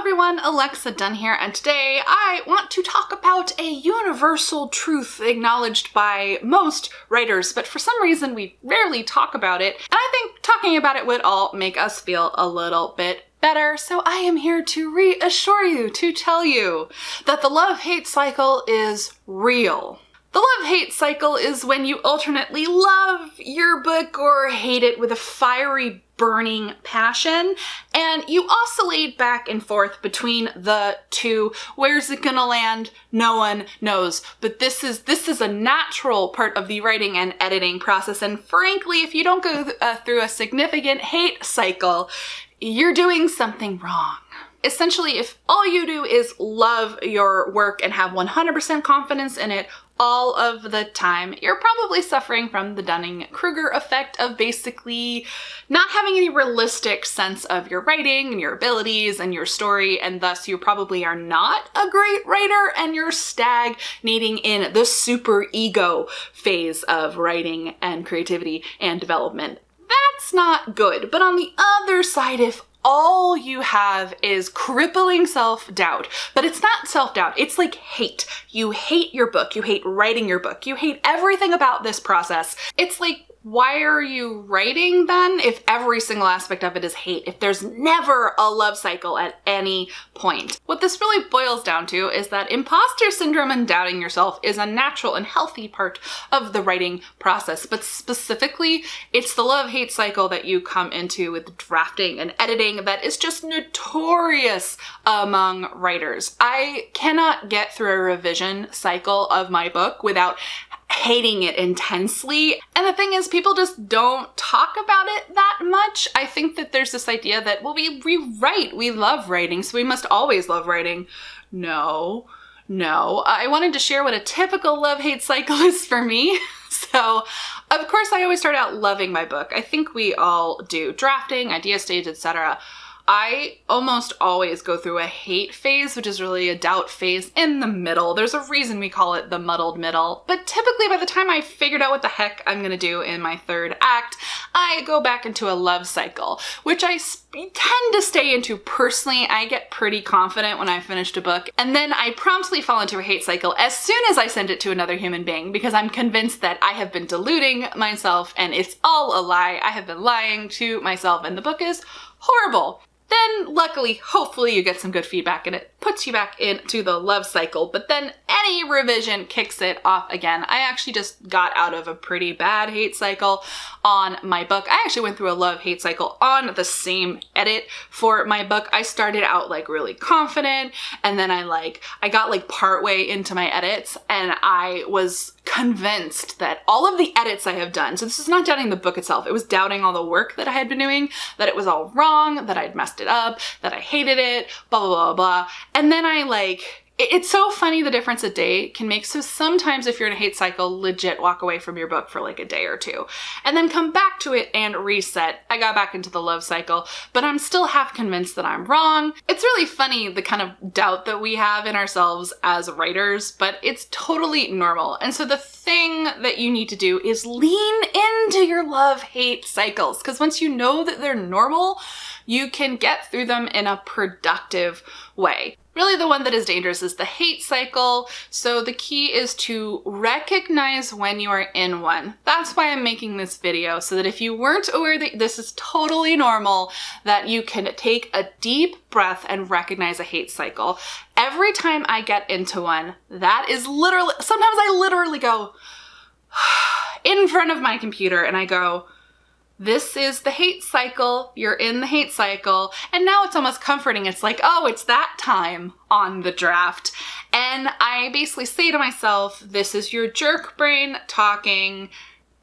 everyone, Alexa Donne here, and today I want to talk about a universal truth acknowledged by most writers, but for some reason we rarely talk about it, and I think talking about it would all make us feel a little bit better, so I am here to reassure you, to tell you that the love-hate cycle is real. The love-hate cycle is when you alternately love your book or hate it with a fiery, burning passion, and you oscillate back and forth between the two. Where's it gonna land? No one knows. But this is a natural part of the writing and editing process, and frankly, if you don't go through a significant hate cycle, you're doing something wrong. Essentially, if all you do is love your work and have 100% confidence in it all of the time, you're probably suffering from the Dunning-Kruger effect of basically not having any realistic sense of your writing and your abilities and your story, and thus you probably are not a great writer and you're stagnating in the super ego phase of writing and creativity and development. That's not good. But on the other side, if all you have is crippling self-doubt, but it's not self-doubt, it's like hate. You hate your book, you hate writing your book, you hate everything about this process. It's like, why are you writing then if every single aspect of it is hate, if there's never a love cycle at any point? What this really boils down to is that imposter syndrome and doubting yourself is a natural and healthy part of the writing process, but specifically, it's the love-hate cycle that you come into with drafting and editing that is just notorious among writers. I cannot get through a revision cycle of my book without hating it intensely. And the thing is, people just don't talk about it that much. I think that there's this idea that, well, we write, we love writing, so we must always love writing. No. I wanted to share what a typical love-hate cycle is for me. So, of course, I always start out loving my book. I think we all do. Drafting, idea stage, etc. I almost always go through a hate phase, which is really a doubt phase in the middle. There's a reason we call it the muddled middle. But typically by the time I figured out what the heck I'm gonna do in my third act, I go back into a love cycle, which I tend to stay into personally. I get pretty confident when I finished a book, and then I promptly fall into a hate cycle as soon as I send it to another human being, because I'm convinced that I have been deluding myself and it's all a lie. I have been lying to myself and the book is horrible. Then luckily, hopefully you get some good feedback and it puts you back into the love cycle, but then any revision kicks it off again. I actually just got out of a pretty bad hate cycle on my book. I actually went through a love-hate cycle on the same edit for my book. I started out like really confident, and then I got like partway into my edits and I was convinced that all of the edits I have done, so this is not doubting the book itself, it was doubting all the work that I had been doing, that it was all wrong, that I'd messed it up, that I hated it, blah, blah, blah, blah. And then it's so funny the difference a day can make. So sometimes if you're in a hate cycle, legit walk away from your book for like a day or two and then come back to it and reset. I got back into the love cycle, but I'm still half convinced that I'm wrong. It's really funny the kind of doubt that we have in ourselves as writers, but it's totally normal. And so the thing that you need to do is lean into your love-hate cycles, because once you know that they're normal, you can get through them in a productive way. Really, the one that is dangerous is the hate cycle. So the key is to recognize when you are in one. That's why I'm making this video, so that if you weren't aware that this is totally normal, that you can take a deep breath and recognize a hate cycle. Every time I get into one, that is literally, sometimes I literally go in front of my computer and I go, this is the hate cycle, you're in the hate cycle, and now it's almost comforting. It's like, oh, it's that time on the draft. And I basically say to myself, this is your jerk brain talking.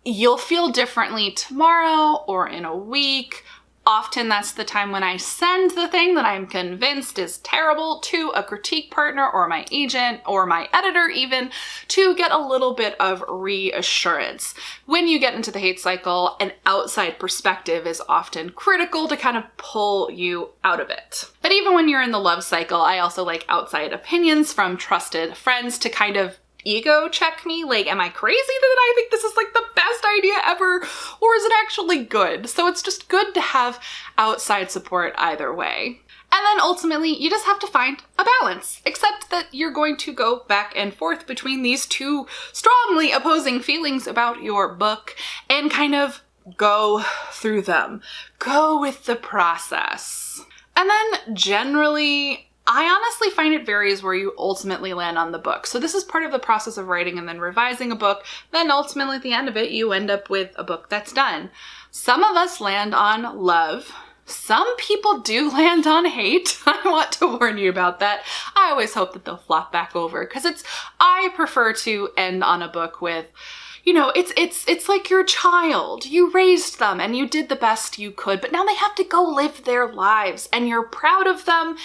You'll feel differently tomorrow or in a week. Often that's the time when I send the thing that I'm convinced is terrible to a critique partner or my agent or my editor even, to get a little bit of reassurance. When you get into the hate cycle, an outside perspective is often critical to kind of pull you out of it. But even when you're in the love cycle, I also like outside opinions from trusted friends to kind of ego check me. Like, am I crazy that I think this is like the best idea ever? Or is it actually good? So it's just good to have outside support either way. And then ultimately, you just have to find a balance, except that you're going to go back and forth between these two strongly opposing feelings about your book and kind of go through them. Go with the process. And then generally, I honestly find it varies where you ultimately land on the book. So this is part of the process of writing and then revising a book. Then ultimately at the end of it, you end up with a book that's done. Some of us land on love. Some people do land on hate. I want to warn you about that. I always hope that they'll flop back over because I prefer to end on a book with, you know, it's like your child. You raised them and you did the best you could, but now they have to go live their lives and you're proud of them.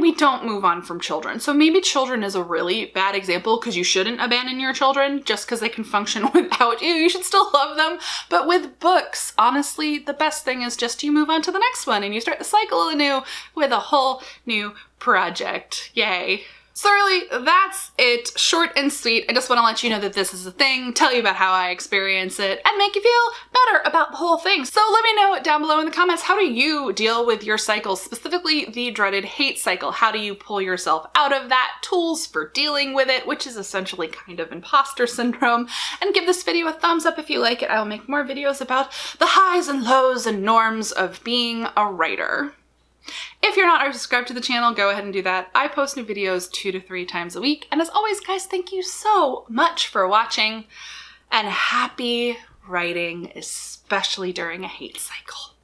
We don't move on from children. So maybe children is a really bad example because you shouldn't abandon your children just because they can function without you. You should still love them. But with books, honestly, the best thing is just you move on to the next one and you start the cycle anew with a whole new project. Yay. So really, that's it. Short and sweet. I just want to let you know that this is a thing, tell you about how I experience it, and make you feel better about the whole thing. So let me know down below in the comments, how do you deal with your cycles, specifically the dreaded hate cycle? How do you pull yourself out of that? Tools for dealing with it, which is essentially kind of imposter syndrome. And give this video a thumbs up if you like it. I will make more videos about the highs and lows and norms of being a writer. If you're not already subscribed to the channel, go ahead and do that. I post new videos 2 to 3 times a week. And as always, guys, thank you so much for watching and happy writing, especially during a hate cycle.